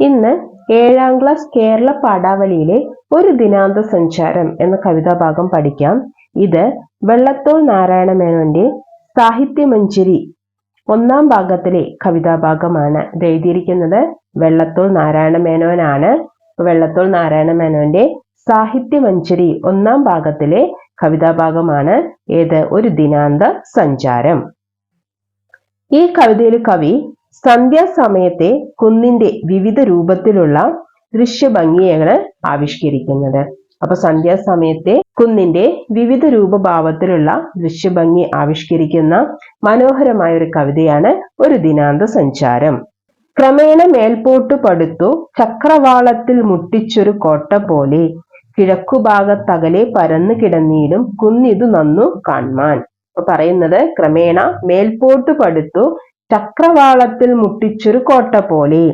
ഇന്ന് 7ാം ക്ലാസ് കേരള പാഠാവലിയിലെ ഒരു ദിനാന്ത സഞ്ചാരം എന്ന കവിതാഭാഗം പഠിക്കാം. ഇത് വെള്ളത്തോൾ നാരായണ മേനോന്റെ സാഹിത്യമഞ്ജരി 1ാം ഭാഗത്തിലെ കവിതാഭാഗമാണ്. ഇത് എഴുതിയിരിക്കുന്നത് വെള്ളത്തോൾ നാരായണ മേനോനാണ്. വെള്ളത്തോൾ നാരായണ മേനോന്റെ സാഹിത്യമഞ്ജരി 1ാം ഭാഗത്തിലെ കവിതാഭാഗമാണ് ഏത്? ഒരു ദിനാന്ത സഞ്ചാരം. ഈ കവിതയിൽ കവി സന്ധ്യാസമയത്തെ കുന്നിന്റെ വിവിധ രൂപത്തിലുള്ള ദൃശ്യഭംഗിയാണ് ആവിഷ്കരിക്കുന്നത്. അപ്പൊ സന്ധ്യാസമയത്തെ കുന്നിന്റെ വിവിധ രൂപഭാവത്തിലുള്ള ദൃശ്യഭംഗി ആവിഷ്കരിക്കുന്ന മനോഹരമായ ഒരു കവിതയാണ് ഒരു ദിനാന്ത സഞ്ചാരം. ക്രമേണ മേൽപോട്ടു പടുത്തു ചക്രവാളത്തിൽ മുട്ടിച്ചൊരു കോട്ട പോലെ കിഴക്കുഭാഗത്തകലെ പരന്നു കിടന്നിടും കുന്നിതു നന്നു കാൺമാൻ. അപ്പൊ പറയുന്നത് ക്രമേണ മേൽപോട്ടു പടുത്തു ചക്രവാളത്തിൽ മുട്ടിച്ചൊരു കോട്ട പോലെ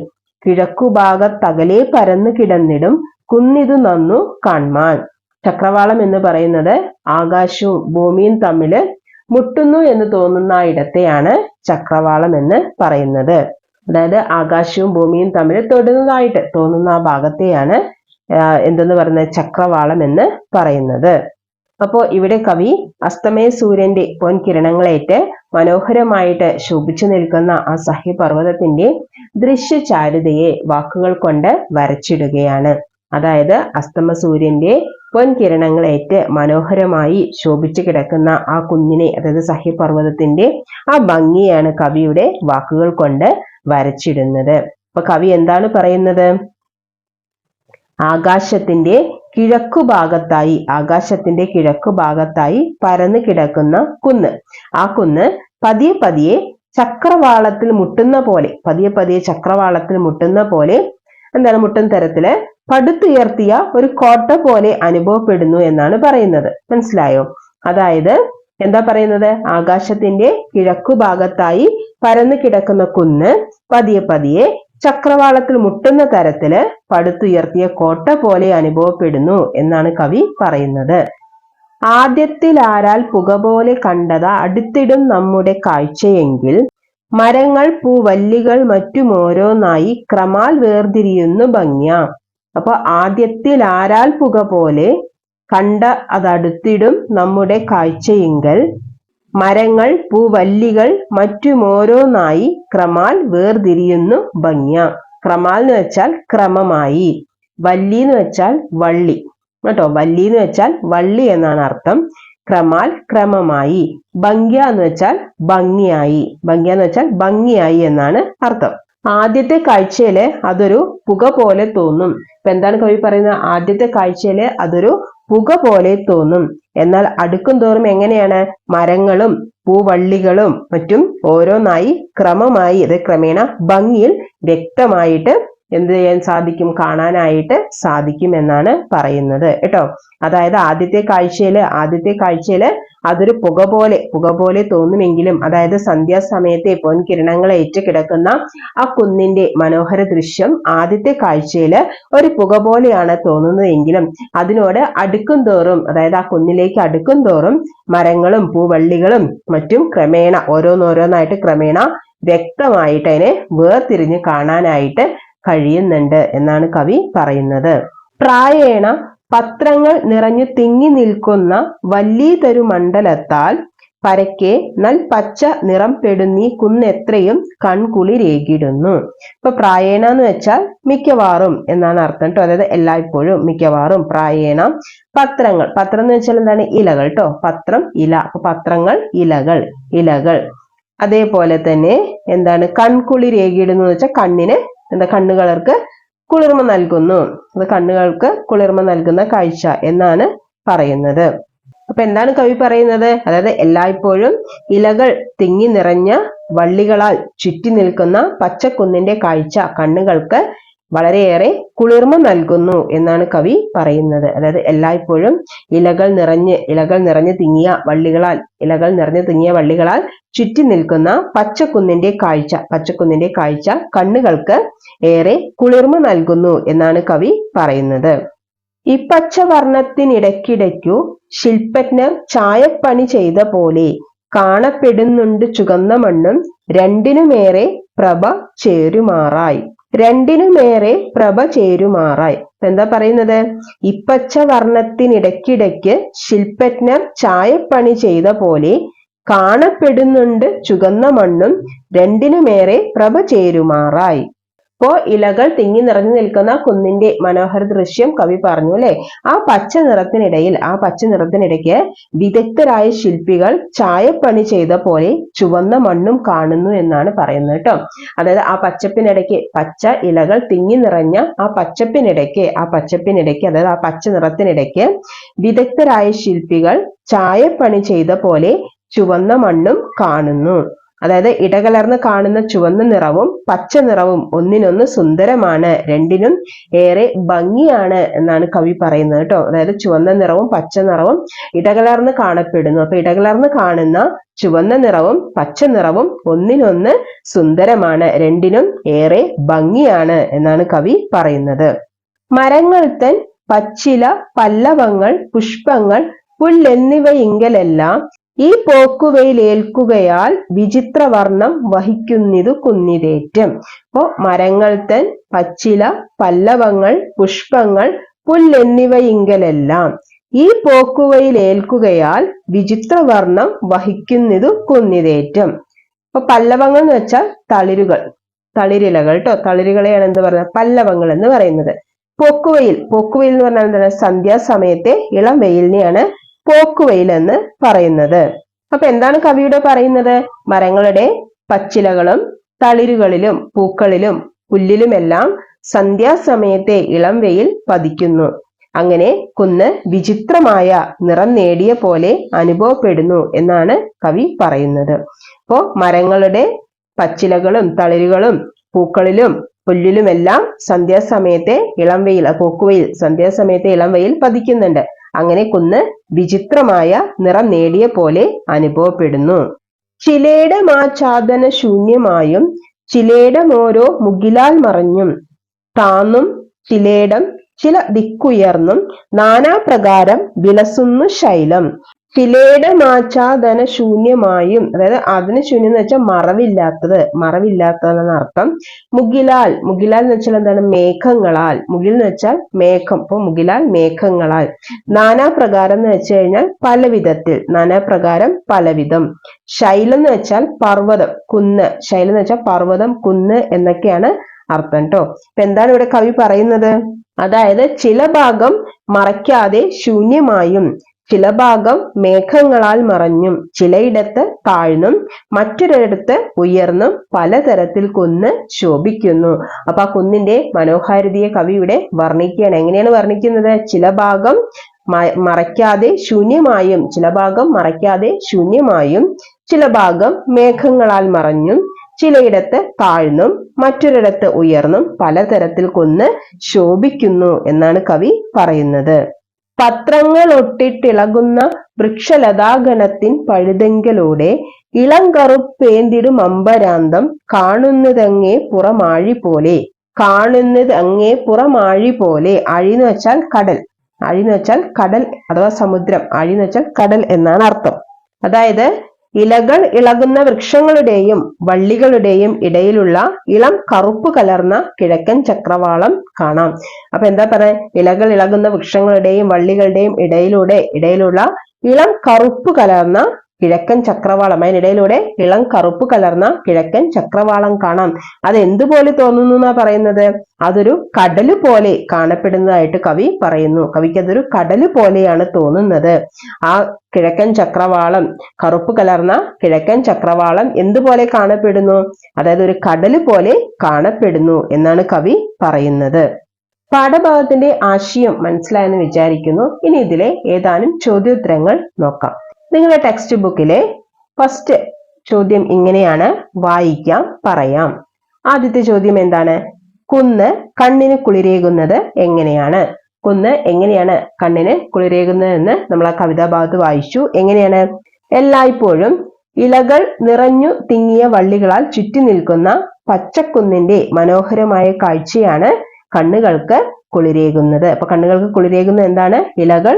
കിഴക്കുഭാഗത്തകലെ പരന്നു കിടന്നിടും കുന്നിതു നന്നു കാൺമാൻ. ചക്രവാളം എന്ന് പറയുന്നത് ആകാശവും ഭൂമിയും തമ്മിൽ മുട്ടുന്നു എന്ന് തോന്നുന്ന ഇടത്തെയാണ് ചക്രവാളം എന്ന് പറയുന്നത്. അതായത് ആകാശവും ഭൂമിയും തമ്മിൽ തൊടുന്നതായിട്ട് തോന്നുന്ന ആ ഭാഗത്തെയാണ് എന്തെന്ന് പറയുന്നത്? ചക്രവാളം എന്ന് പറയുന്നത്. അപ്പോ ഇവിടെ കവി അസ്തമയ സൂര്യന്റെ പൊൻകിരണങ്ങളേറ്റ് മനോഹരമായിട്ട് ശോഭിച്ചു നിൽക്കുന്ന ആ സഹ്യപർവ്വതത്തിന്റെ ദൃശ്യചാരുതയെ വാക്കുകൾ കൊണ്ട് വരച്ചിടുകയാണ്. അതായത് അസ്തമ സൂര്യന്റെ പൊൻകിരണങ്ങളേറ്റ് മനോഹരമായി ശോഭിച്ചു കിടക്കുന്ന ആ കുന്നിനെ, അതായത് സഹ്യപർവ്വതത്തിന്റെ ആ ഭംഗിയാണ് കവിയുടെ വാക്കുകൾ കൊണ്ട് വരച്ചിടുന്നത്. അപ്പൊ കവി എന്താണ് പറയുന്നത്? ആകാശത്തിന്റെ കിഴക്കുഭാഗത്തായി പരന്നു കിടക്കുന്ന കുന്ന്, ആ കുന്ന് പതിയെ പതിയെ ചക്രവാളത്തിൽ മുട്ടുന്ന പോലെ എന്താണ് മുട്ടുന്ന തരത്തില് പടുത്തുയർത്തിയ ഒരു കോട്ട പോലെ അനുഭവപ്പെടുന്നു എന്നാണ് പറയുന്നത്. മനസ്സിലായോ? അതായത് എന്താ പറയുന്നത്? ആകാശത്തിന്റെ കിഴക്കുഭാഗത്തായി പരന്നു കിടക്കുന്ന കുന്ന് പതിയെ പതിയെ ചക്രവാളത്തിൽ മുട്ടുന്ന തരത്തില് പടുത്തുയർത്തിയ കോട്ട പോലെ അനുഭവപ്പെടുന്നു എന്നാണ് കവി പറയുന്നത്. ആദ്യത്തിൽ ആരാൽ പുക പോലെ കണ്ടത അടുത്തിടും നമ്മുടെ കാഴ്ചയെങ്കിൽ മരങ്ങൾ പൂവല്ലികൾ മറ്റുമോരോന്നായി ക്രമാൽ വേർതിരിയുന്നു ഭംഗ്യ. അപ്പൊ ആദ്യത്തിൽ ആരാൽ പുക പോലെ കണ്ട അതടുത്തിടും നമ്മുടെ കാഴ്ചയെങ്കിൽ മരങ്ങൾ പൂവല്ലികൾ മറ്റുമോരോന്നായി ക്രമാൽ വേർതിരിയുന്നു ഭംഗ്യ. ക്രമാൽ എന്ന് വെച്ചാൽ ക്രമമായി, വല്ലി എന്ന് വെച്ചാൽ വള്ളി കേട്ടോ. വല്ലി എന്ന് വെച്ചാൽ വള്ളി എന്നാണ് അർത്ഥം. ക്രമാൽ ക്രമമായി, ഭംഗ്യ എന്ന് വെച്ചാൽ ഭംഗിയായി എന്നാണ് അർത്ഥം. ആദ്യത്തെ കാഴ്ചയില് അതൊരു പുക പോലെ തോന്നും. ഇപ്പൊ എന്താണ് കവി പറയുന്നത്? ആദ്യത്തെ കാഴ്ചയില് അതൊരു പുക പോലെ തോന്നും. എന്നാൽ അടുക്കും തോറും എങ്ങനെയാണ്? മരങ്ങളും പൂവള്ളികളും മറ്റും ഓരോന്നായി ക്രമമായി, അത് ക്രമേണ ഭംഗിയിൽ വ്യക്തമായിട്ട് എന്ത് ചെയ്യാൻ സാധിക്കും? കാണാനായിട്ട് സാധിക്കും എന്നാണ് പറയുന്നത് കേട്ടോ. അതായത് ആദ്യത്തെ കാഴ്ചയില് അതൊരു പുക പോലെ തോന്നുമെങ്കിലും, അതായത് സന്ധ്യാസമയത്തെ പൊൻകിരണങ്ങൾ ഏറ്റുകിടക്കുന്ന ആ കുന്നിന്റെ മനോഹര ദൃശ്യം ആദ്യത്തെ കാഴ്ചയില് ഒരു പുക പോലെയാണ് തോന്നുന്നതെങ്കിലും അതിനോട് അടുക്കും തോറും, അതായത് ആ കുന്നിലേക്ക് അടുക്കും തോറും മരങ്ങളും പൂവള്ളികളും മറ്റും ക്രമേണ ഓരോന്നോരോന്നായിട്ട് ക്രമേണ വ്യക്തമായിട്ട് അതിനെ വേർതിരിഞ്ഞ് കാണാനായിട്ട് കഴിയുന്നുണ്ട് എന്നാണ് കവി പറയുന്നത്. പ്രായേണ പത്രങ്ങൾ നിറഞ്ഞു തിങ്ങി നിൽക്കുന്ന വല്ലീതരു മണ്ഡലത്താൽ പരക്കെ നൽ പച്ച നിറം പെടുന്നീ കുന്നെത്രയും കൺകുളിരേകിടുന്നു. ഇപ്പൊ പ്രായേണ എന്ന് വെച്ചാൽ മിക്കവാറും എന്നാണ് അർത്ഥം കേട്ടോ. അതായത് എല്ലായ്പ്പോഴും, മിക്കവാറും. പ്രായേണ പത്രം എന്ന് വെച്ചാൽ എന്താണ്? ഇലകൾ കേട്ടോ. പത്രം ഇല. അപ്പൊ പത്രങ്ങൾ ഇലകൾ. അതേപോലെ തന്നെ എന്താണ്? കൺകുളിരേകിടുന്നു എന്ന് വെച്ചാൽ കണ്ണുകൾക്ക് കുളിർമ നൽകുന്നു. അത് കണ്ണുകൾക്ക് കുളിർമ നൽകുന്ന കാഴ്ച എന്നാണ് പറയുന്നത്. അപ്പൊ എന്താണ് കവി പറയുന്നത്? അതായത് എല്ലായ്പ്പോഴും ഇലകൾ തിങ്ങി നിറഞ്ഞ വള്ളികളാൽ ചുറ്റി നിൽക്കുന്ന പച്ചക്കുന്നിന്റെ കാഴ്ച കണ്ണുകൾക്ക് വളരെയേറെ കുളിർമ നൽകുന്നു എന്നാണ് കവി പറയുന്നത്. അതായത് എല്ലായ്പ്പോഴും ഇലകൾ നിറഞ്ഞു തിങ്ങിയ വള്ളികളാൽ ചുറ്റി നിൽക്കുന്ന പച്ചക്കുന്നിന്റെ കാഴ്ച കണ്ണുകൾക്ക് ഏറെ കുളിർമ നൽകുന്നു എന്നാണ് കവി പറയുന്നത്. ഈ പച്ചവർണ്ണത്തിനിടയ്ക്കിടയ്ക്കു ശില്പജ്ഞർ ചായപ്പണി ചെയ്ത പോലെ കാണപ്പെടുന്നുണ്ട് ചുവന്ന മണ്ണും രണ്ടിനുമേറെ പ്രഭ ചേരുമാറായി. രണ്ടിനുമേറെ പ്രഭ ചേരുമാറായി. എന്താ പറയുന്നത്? ഇപ്പച്ച വർണ്ണത്തിനിടയ്ക്കിടയ്ക്ക് ശില്പജ്ഞർ ചായപ്പണി ചെയ്ത പോലെ കാണപ്പെടുന്നുണ്ട് ചുവന്ന മണ്ണും രണ്ടിനുമേറെ പ്രഭ ചേരുമാറായി. ഇപ്പോ ഇലകൾ തിങ്ങി നിറഞ്ഞു നിൽക്കുന്ന കുന്നിന്റെ മനോഹര ദൃശ്യം കവി പറഞ്ഞു അല്ലെ. ആ പച്ച നിറത്തിനിടയ്ക്ക് വിദഗ്ധരായ ശില്പികൾ ചായപ്പണി ചെയ്ത പോലെ ചുവന്ന മണ്ണും കാണുന്നു എന്നാണ് പറയുന്നത് കേട്ടോ. അതായത് ആ പച്ചപ്പിനിടയ്ക്ക്, പച്ച ഇലകൾ തിങ്ങി നിറഞ്ഞ ആ പച്ചപ്പിനിടയ്ക്ക് അതായത് ആ പച്ച നിറത്തിനിടയ്ക്ക് വിദഗ്ധരായ ശില്പികൾ ചായപ്പണി ചെയ്ത പോലെ ചുവന്ന മണ്ണും കാണുന്നു. അതായത് ഇടകലർന്ന് കാണുന്ന ചുവന്ന നിറവും പച്ച നിറവും ഒന്നിനൊന്ന് സുന്ദരമാണ്, രണ്ടിനും ഏറെ ഭംഗിയാണ് എന്നാണ് കവി പറയുന്നത് കേട്ടോ. അതായത് ചുവന്ന നിറവും പച്ച നിറവും ഇടകലർന്ന് കാണപ്പെടുന്നു. അപ്പൊ ഇടകലർന്ന് കാണുന്ന ചുവന്ന നിറവും പച്ച നിറവും ഒന്നിനൊന്ന് സുന്ദരമാണ്, രണ്ടിനും ഏറെ ഭംഗിയാണ് എന്നാണ് കവി പറയുന്നത്. മരങ്ങൾ തൻ പച്ചില, പല്ലവങ്ങൾ, പുഷ്പങ്ങൾ, പുല്ലെന്നിവയിങ്കലെല്ലാം ഈ പോക്കുവയിലേൽക്കുകയാൽ വിചിത്രവർണ്ണം വഹിക്കുന്നിതു കുന്നിതേറ്റം. അപ്പോ മരങ്ങൾ തൻ പച്ചില, പല്ലവങ്ങൾ, പുഷ്പങ്ങൾ, പുല്ലെന്നിവയിങ്കലെല്ലാം ഈ പോക്കുവയിലേൽക്കുകയാൽ വിചിത്രവർണ്ണം വഹിക്കുന്നിതു കുന്നിതേറ്റം. അപ്പൊ പല്ലവങ്ങൾ എന്ന് വെച്ചാൽ തളിരിലകൾ കേട്ടോ. തളിരുകളെയാണ് എന്ത് പറയുന്നത്? പല്ലവങ്ങൾ എന്ന് പറയുന്നത്. പോക്കുവയിൽ എന്ന് പറഞ്ഞാൽ എന്താണ്? സന്ധ്യാസമയത്തെ ഇളം വെയിലിനെയാണ് പോക്കുവെയിൽ എന്ന് പറയുന്നത്. അപ്പൊ എന്താണ് കവിയുടെ പറയുന്നത്? മരങ്ങളുടെ പച്ചിലകളും തളിരുകളിലും പൂക്കളിലും പുല്ലിലുമെല്ലാം സന്ധ്യാസമയത്തെ ഇളം വെയിൽ പതിക്കുന്നു. അങ്ങനെ കുന്ന് വിചിത്രമായ നിറം നേടിയ പോലെ അനുഭവപ്പെടുന്നു എന്നാണ് കവി പറയുന്നത്. അപ്പോ മരങ്ങളുടെ പച്ചിലകളും തളിരുകളും പൂക്കളിലും പുല്ലിലുമെല്ലാം സന്ധ്യാസമയത്തെ ഇളം വെയിൽ, പോക്കുവെയിൽ, സന്ധ്യാസമയത്തെ ഇളം വെയിൽ പതിക്കുന്നുണ്ട്. അങ്ങനെ കുന്ന് വിചിത്രമായ നിറം നേടിയ പോലെ അനുഭവപ്പെടുന്നു. ചിലേടമാച്ഛാദന ശൂന്യമായും ചിലേടമോരോ മുകിലാൽ മറഞ്ഞും താന്നും ചിലേടം ചില ദിക്കുയർന്നും നാനാപ്രകാരം വിലസുന്നു ശൈലം. ചിലേടമാച്ഛാദന ശൂന്യമായും, അതായത് അതിന് ശൂന്യം എന്ന് വെച്ചാൽ മറവില്ലാത്തതെന്ന് അർത്ഥം. മുകിലാൽ എന്ന് വെച്ചാൽ എന്താണ്? മേഘങ്ങളാൽ. മുകിൽ എന്ന് വെച്ചാൽ മേഘം. അപ്പൊ മുകിലാൽ മേഘങ്ങളാൽ. നാനാപ്രകാരം എന്ന് വെച്ച് കഴിഞ്ഞാൽ പല വിധത്തിൽ, നാനാപ്രകാരം പലവിധം. ശൈലം എന്ന് വെച്ചാൽ പർവ്വതം, കുന്ന്. ശൈലം എന്ന് വെച്ചാൽ പർവ്വതം, കുന്ന് എന്നൊക്കെയാണ് അർത്ഥം കേട്ടോ. ഇപ്പൊ എന്താണ് ഇവിടെ കവി പറയുന്നത്? അതായത് ചില ഭാഗം മറയ്ക്കാതെ ശൂന്യമായും ചില ഭാഗം മേഘങ്ങളാൽ മറഞ്ഞും ചിലയിടത്ത് താഴ്ന്നും മറ്റൊരിടത്ത് ഉയർന്നും പലതരത്തിൽ കുന്ന് ശോഭിക്കുന്നു. അപ്പൊ ആ കുന്നിന്റെ മനോഹാരിതയെ കവി ഇവിടെ വർണ്ണിക്കുകയാണ്. എങ്ങനെയാണ് വർണ്ണിക്കുന്നത്? ചില ഭാഗം മറയ്ക്കാതെ ശൂന്യമായും ചില ഭാഗം മേഘങ്ങളാൽ മറഞ്ഞും ചിലയിടത്ത് താഴ്ന്നും മറ്റൊരിടത്ത് ഉയർന്നും പലതരത്തിൽ കുന്ന് ശോഭിക്കുന്നു എന്നാണ് കവി പറയുന്നത്. പത്രങ്ങൾ ഒട്ടിട്ടിളകുന്ന വൃക്ഷലതാഗണത്തിൻ പഴുതെങ്കലൂടെ ഇളം കറുപ്പേന്തിടും അമ്പരാന്തം കാണുന്നതങ്ങേ പുറമാഴി പോലെ. ആഴി എന്ന് വെച്ചാൽ കടൽ അഥവാ സമുദ്രം. ആഴി എന്ന് വെച്ചാൽ കടൽ എന്നാണ് അർത്ഥം. അതായത് ഇലകൾ ഇളകുന്ന വൃക്ഷങ്ങളുടെയും വള്ളികളുടെയും ഇടയിലുള്ള ഇളം കറുപ്പ് കലർന്ന കിഴക്കൻ ചക്രവാളം കാണാം. അപ്പൊ എന്താ പറയാ? ഇലകൾ ഇളകുന്ന വൃക്ഷങ്ങളുടെയും വള്ളികളുടെയും ഇടയിലുള്ള ഇളം കറുപ്പ് കലർന്ന കിഴക്കൻ ചക്രവാളം, അതിനിടയിലൂടെ ഇളം കറുപ്പ് കലർന്ന കിഴക്കൻ ചക്രവാളം കാണാം. അത് എന്തുപോലെ തോന്നുന്നു എന്നാ പറയുന്നത്? അതൊരു കടല് പോലെ കാണപ്പെടുന്നതായിട്ട് കവി പറയുന്നു. കവിക്ക് അതൊരു കടല് പോലെയാണ് തോന്നുന്നത്. ആ കിഴക്കൻ ചക്രവാളം, കറുപ്പ് കലർന്ന കിഴക്കൻ ചക്രവാളം എന്തുപോലെ കാണപ്പെടുന്നു? അതായത് ഒരു കടല് പോലെ കാണപ്പെടുന്നു എന്നാണ് കവി പറയുന്നത്. പാഠഭാഗത്തിന്റെ ആശയം മനസ്സിലായെന്ന് വിചാരിക്കുന്നു. ഇനി ഇതിലെ ഏതാനും ചോദ്യോത്തരങ്ങൾ നോക്കാം. നിങ്ങളുടെ ടെക്സ്റ്റ് ബുക്കിലെ ഫസ്റ്റ് ചോദ്യം ഇങ്ങനെയാണ്, വായിക്കാം പറയാം. ആദ്യത്തെ ചോദ്യം എന്താണ്? കുന്ന് കണ്ണിന് കുളിരേകുന്നത് എങ്ങനെയാണ്? കുന്ന് എങ്ങനെയാണ് കണ്ണിന് കുളിരേകുന്നതെന്ന് നമ്മൾ ആ കവിതാഭാഗത്ത് വായിച്ചു. എങ്ങനെയാണ്? എല്ലായ്പ്പോഴും ഇലകൾ നിറഞ്ഞു തിങ്ങിയ വള്ളികളാൽ ചുറ്റി നിൽക്കുന്ന പച്ചക്കുന്നിന്റെ മനോഹരമായ കാഴ്ചയാണ് കണ്ണുകൾക്ക് കുളിരേകുന്നത്. അപ്പൊ കണ്ണുകൾക്ക് കുളിരേകുന്നത് എന്താണ്? ഇലകൾ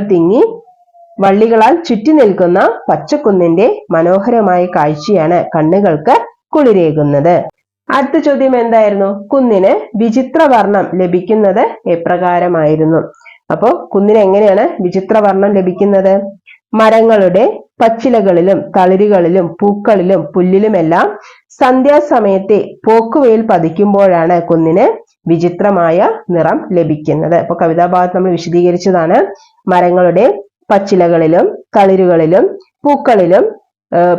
തിങ്ങി വള്ളികളാൽ ചുറ്റി നിൽക്കുന്ന പച്ചക്കുന്നിന്റെ മനോഹരമായ കാഴ്ചയാണ് കണ്ണുകൾക്ക് കുളിരേകുന്നത്. അടുത്ത ചോദ്യം എന്തായിരുന്നു? കുന്നിന് വിചിത്രവർണ്ണം ലഭിക്കുന്നത് എപ്രകാരമായിരുന്നു? അപ്പോ കുന്നിന് എങ്ങനെയാണ് വിചിത്രവർണ്ണം ലഭിക്കുന്നത്? മരങ്ങളുടെ പച്ചിലകളിലും തളിരുകളിലും പൂക്കളിലും പുല്ലിലുമെല്ലാം സന്ധ്യാസമയത്തെ പോക്കുവെയിൽ പതിക്കുമ്പോഴാണ് കുന്നിന് വിചിത്രമായ നിറം ലഭിക്കുന്നത്. അപ്പൊ കവിതാഭാഗത്ത് നമ്മൾ വിശദീകരിച്ചതാണ്. മരങ്ങളുടെ പച്ചിലകളിലും തളിരുകളിലും പൂക്കളിലും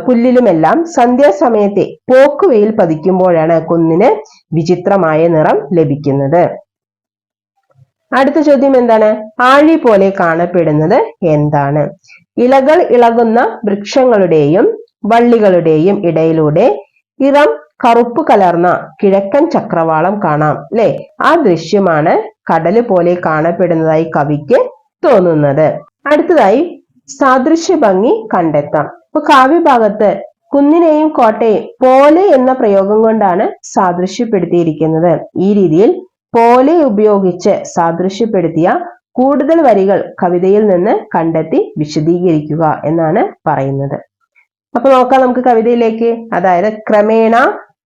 പുല്ലിലുമെല്ലാം സന്ധ്യാസമയത്തെ പോക്കുവെയിൽ പതിക്കുമ്പോഴാണ് കുന്നിന് വിചിത്രമായ നിറം ലഭിക്കുന്നത്. അടുത്ത ചോദ്യം എന്താണ്? ആഴി പോലെ കാണപ്പെടുന്നത് എന്താണ്? ഇലകൾ ഇളകുന്ന വൃക്ഷങ്ങളുടെയും വള്ളികളുടെയും ഇടയിലൂടെ ഇളം കറുപ്പ് കലർന്ന കിഴക്കൻ ചക്രവാളം കാണാം അല്ലെ? ആ ദൃശ്യമാണ് കടല് പോലെ കാണപ്പെടുന്നതായി കവിക്ക് തോന്നുന്നത്. അടുത്തതായി സാദൃശ്യ ഭംഗി കണ്ടെത്താം. അപ്പൊ കാവ്യഭാഗത്ത് കുന്നിനെയും കോട്ടയെയും പോലെ എന്ന പ്രയോഗം കൊണ്ടാണ് സാദൃശ്യപ്പെടുത്തിയിരിക്കുന്നത്. ഈ രീതിയിൽ പോലെ ഉപയോഗിച്ച് സാദൃശ്യപ്പെടുത്തിയ കൂടുതൽ വരികൾ കവിതയിൽ നിന്ന് കണ്ടെത്തി വിശദീകരിക്കുക എന്നാണ് പറയുന്നത്. അപ്പൊ നോക്കാം നമുക്ക് കവിതയിലേക്ക്. അതായത് ക്രമേണ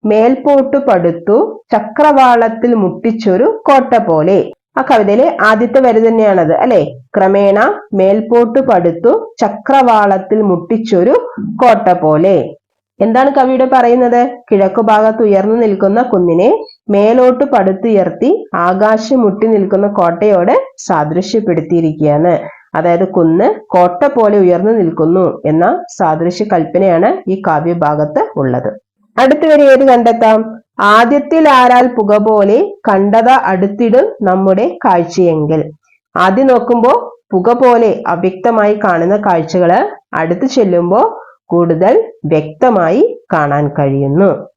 മേൽപോട്ടു പടുത്തു ചക്രവാളത്തിൽ മുട്ടിച്ചൊരു കോട്ട പോലെ. ആ കവിതയിലെ ആദ്യത്തെ വരി തന്നെയാണത് അല്ലെ? ക്രമേണ മേൽപോട്ടു പടുത്തു ചക്രവാളത്തിൽ മുട്ടിച്ചൊരു കോട്ട പോലെ. എന്താണ് കവിയുടെ പറയുന്നത്? കിഴക്കുഭാഗത്ത് ഉയർന്നു നിൽക്കുന്ന കുന്നിനെ മേലോട്ട് പടുത്തുയർത്തി ആകാശം മുട്ടി നിൽക്കുന്ന കോട്ടയോട് സാദൃശ്യപ്പെടുത്തിയിരിക്കുകയാണ്. അതായത് കുന്ന് കോട്ട പോലെ ഉയർന്നു നിൽക്കുന്നു എന്ന സാദൃശ്യ കൽപ്പനയാണ് ഈ കാവ്യഭാഗത്ത് ഉള്ളത്. അടുത്ത വരി ഏത് കണ്ടെത്താം? ആദ്യത്തിൽ ആരാൽ പുക പോലെ കണ്ടത അടുത്തിടും നമ്മുടെ കാഴ്ചയെങ്കിൽ. ആദ്യം നോക്കുമ്പോ പുക പോലെ അവ്യക്തമായി കാണുന്ന കാഴ്ചകള് അടുത്ത് ചെല്ലുമ്പോ കൂടുതൽ വ്യക്തമായി കാണാൻ കഴിയുന്നു.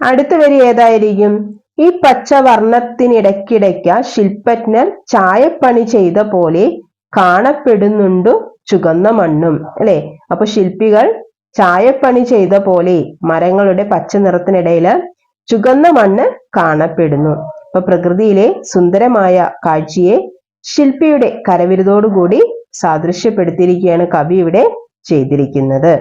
അടുത്ത വരി ഏതായിരിക്കും? ഈ പച്ചവർണ്ണത്തിനിടയ്ക്കിടയ്ക്ക ശില്പജ്ഞർ ചായപ്പണി ചെയ്ത പോലെ കാണപ്പെടുന്നുണ്ടു ചുവന്ന മണ്ണും അല്ലെ? അപ്പൊ ശില്പികൾ ചായപ്പണി ചെയ്ത പോലെ മരങ്ങളുടെ പച്ച നിറത്തിനിടയില് ചുവന്ന മണ്ണ് കാണപ്പെടുന്നു. അപ്പൊ പ്രകൃതിയിലെ സുന്ദരമായ കാഴ്ചയെ ശില്പിയുടെ കരവിരുതോടുകൂടി സാദൃശ്യപ്പെടുത്തിയിരിക്കുകയാണ് കവി ഇവിടെ ചെയ്തിരിക്കുന്നത്.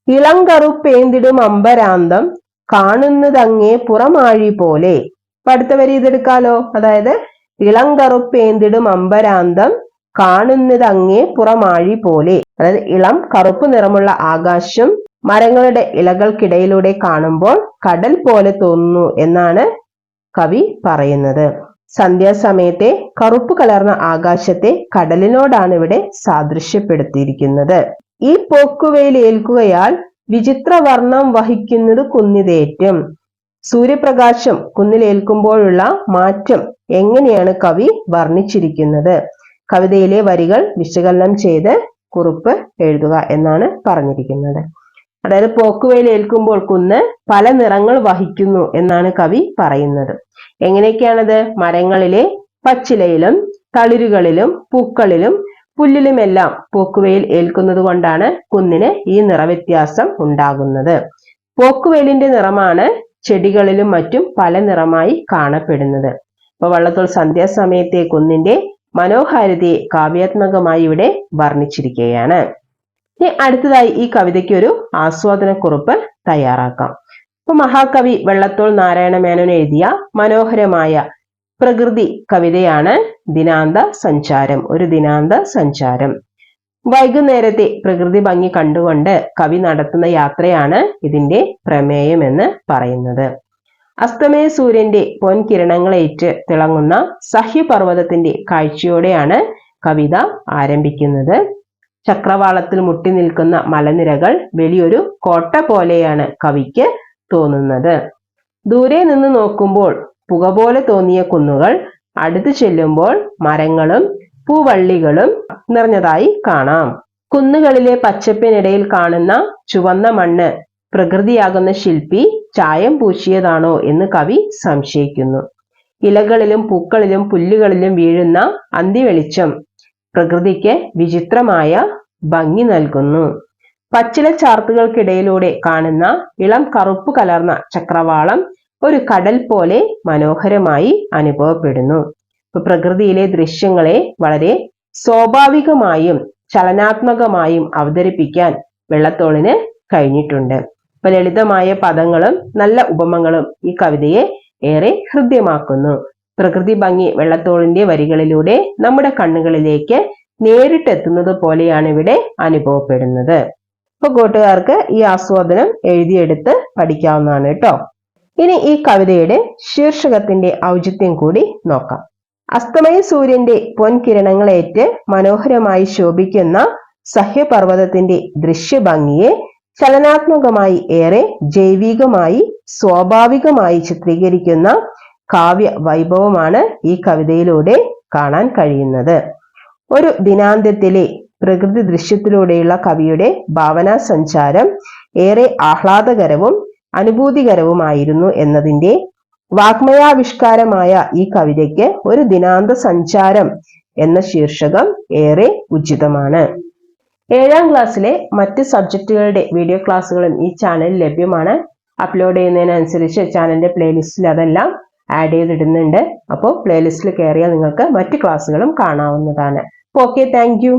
ഇളം കറുപ്പേന്തിടും അമ്പരാന്തം കാണുന്നതങ്ങേ പുറമാഴി പോലെ. അടുത്ത വരി ഇതെടുക്കാലോ. അതായത് ഇളം കറുപ്പേന്തിടും അമ്പരാന്തം കാണുന്നതങ്ങേ പുറമാഴി പോലെ. അതായത് ഇളം കറുപ്പ് നിറമുള്ള ആകാശം മരങ്ങളുടെ ഇലകൾക്കിടയിലൂടെ കാണുമ്പോൾ കടൽ പോലെ തോന്നുന്നു എന്നാണ് കവി പറയുന്നത്. സന്ധ്യാസമയത്തെ കറുപ്പ് കലർന്ന ആകാശത്തെ കടലിനോടാണ് ഇവിടെ സാദൃശ്യപ്പെടുത്തിയിരിക്കുന്നത്. ഈ പോക്കുവെയിൽ ഏൽക്കുകയാൽ വിചിത്രവർണ്ണം വഹിക്കുന്നത് കുന്നിതേറ്റം. സൂര്യപ്രകാശം കുന്നിലേൽക്കുമ്പോഴുള്ള മാറ്റം എങ്ങനെയാണ് കവി വർണ്ണിച്ചിരിക്കുന്നത്? കവിതയിലെ വരികൾ വിശകലനം ചെയ്ത് കുറിപ്പ് എഴുതുക എന്നാണ് പറഞ്ഞിരിക്കുന്നത്. അതായത് പോക്കുവെയിൽ ഏൽക്കുമ്പോൾ കുന്ന് പല നിറങ്ങൾ വഹിക്കുന്നു എന്നാണ് കവി പറയുന്നത്. എങ്ങനെയൊക്കെയാണത്? മരങ്ങളിലെ പച്ചിലയിലും തളിരുകളിലും പൂക്കളിലും പുല്ലിലുമെല്ലാം പോക്കുവെയിൽ ഏൽക്കുന്നത് കൊണ്ടാണ് കുന്നിന് ഈ നിറവ്യത്യാസം ഉണ്ടാകുന്നത്. പോക്കുവെയിലിന്റെ നിറമാണ് ചെടികളിലും മറ്റും പല നിറമായി കാണപ്പെടുന്നത്. അപ്പൊ വള്ളത്തോൾ സന്ധ്യാസമയത്തെ കുന്നിന്റെ മനോഹാരിതയെ കാവ്യാത്മകമായി ഇവിടെ വർണ്ണിച്ചിരിക്കുകയാണ്. ഇനി അടുത്തതായി ഈ കവിതയ്ക്ക് ഒരു ആസ്വാദനക്കുറിപ്പ് തയ്യാറാക്കാം. അപ്പൊ മഹാകവി വള്ളത്തോൾ നാരായണ മേനോൻ എഴുതിയ മനോഹരമായ പ്രകൃതി കവിതയാണ് ദിനാന്ത സഞ്ചാരം. ഒരു ദിനാന്ത സഞ്ചാരം. വൈകുന്നേരത്തെ പ്രകൃതി ഭംഗി കണ്ടുകൊണ്ട് കവി നടത്തുന്ന യാത്രയാണ് ഇതിന്റെ പ്രമേയം എന്ന് പറയുന്നത്. അസ്തമയ സൂര്യന്റെ പൊൻകിരണങ്ങളേറ്റ് തിളങ്ങുന്ന സഹ്യപർവ്വതത്തിന്റെ കാഴ്ചയോടെയാണ് കവിത ആരംഭിക്കുന്നത്. ചക്രവാളത്തിൽ മുട്ടി നിൽക്കുന്ന മലനിരകൾ വലിയൊരു കോട്ട പോലെയാണ് കവിക്ക് തോന്നുന്നത്. ദൂരെ നിന്ന് നോക്കുമ്പോൾ പുക പോലെ തോന്നിയ കുന്നുകൾ അടുത്തു ചെല്ലുമ്പോൾ മരങ്ങളും പൂവള്ളികളും നിറഞ്ഞതായി കാണാം. കുന്നുകളിലെ പച്ചപ്പിനിടയിൽ കാണുന്ന ചുവന്ന മണ്ണ് പ്രകൃതിയാകുന്ന ശില്പി ചായം പൂശിയതാണോ എന്ന് കവി സംശയിക്കുന്നു. ഇലകളിലും പൂക്കളിലും പുല്ലുകളിലും വീഴുന്ന അന്തിവെളിച്ചം പ്രകൃതിക്ക് വിചിത്രമായ ഭംഗി നൽകുന്നു. പച്ചില ചാർത്തുകൾക്കിടയിലൂടെ കാണുന്ന ഇളം കറുപ്പ് കലർന്ന ചക്രവാളം ഒരു കടൽ പോലെ മനോഹരമായി അനുഭവപ്പെടുന്നു. പ്രകൃതിയിലെ ദൃശ്യങ്ങളെ വളരെ സ്വാഭാവികമായും ചലനാത്മകമായും അവതരിപ്പിക്കാൻ വള്ളത്തോളിന് കഴിഞ്ഞിട്ടുണ്ട്. അപ്പൊ ലളിതമായ പദങ്ങളും നല്ല ഉപമകളും ഈ കവിതയെ ഏറെ ഹൃദ്യമാക്കുന്നു. പ്രകൃതി ഭംഗി വെള്ളത്തോളിന്റെ വരികളിലൂടെ നമ്മുടെ കണ്ണുകളിലേക്ക് നേരിട്ടെത്തുന്നത് പോലെയാണ് ഇവിടെ അനുഭവപ്പെടുന്നത്. അപ്പൊ കൂട്ടുകാർക്ക് ഈ ആസ്വാദനം എഴുതിയെടുത്ത് പഠിക്കാവുന്നതാണ് കേട്ടോ. ഇനി ഈ കവിതയുടെ ശീർഷകത്തിന്റെ ഔചിത്യം കൂടി നോക്കാം. അസ്തമയ സൂര്യന്റെ പൊൻകിരണങ്ങളേറ്റ് മനോഹരമായി ശോഭിക്കുന്ന സഹ്യപർവ്വതത്തിന്റെ ദൃശ്യഭംഗിയെ ചലനാത്മകമായി ഏറെ ജൈവികമായി സ്വാഭാവികമായി ചിത്രീകരിക്കുന്ന കാവ്യ വൈഭവമാണ് ഈ കവിതയിലൂടെ കാണാൻ കഴിയുന്നത്. ഒരു ദിനാന്ത്യത്തിലെ പ്രകൃതി ദൃശ്യത്തിലൂടെയുള്ള കവിയുടെ ഭാവനാ സഞ്ചാരം ഏറെ ആഹ്ലാദകരവും അനുഭൂതികരവുമായിരുന്നു എന്നതിന്റെ വാഗ്മയാവിഷ്കാരമായ ഈ കവിതയ്ക്ക് ഒരു ദിനാന്ത സഞ്ചാരം എന്ന ശീർഷകം ഏറെ ഉചിതമാണ്. 7ാം ക്ലാസ്സിലെ മറ്റ് സബ്ജക്റ്റുകളുടെ വീഡിയോ ക്ലാസ്സുകളും ഈ ചാനലിൽ ലഭ്യമാണ്. അപ്ലോഡ് ചെയ്യുന്നതിനനുസരിച്ച് ചാനലിന്റെ പ്ലേലിസ്റ്റിൽ അതെല്ലാം ആഡ് ചെയ്തിടുന്നുണ്ട്. അപ്പോൾ പ്ലേലിസ്റ്റിൽ കയറിയാൽ നിങ്ങൾക്ക് മറ്റ് ക്ലാസ്സുകളും കാണാവുന്നതാണ്. Okay, thank you.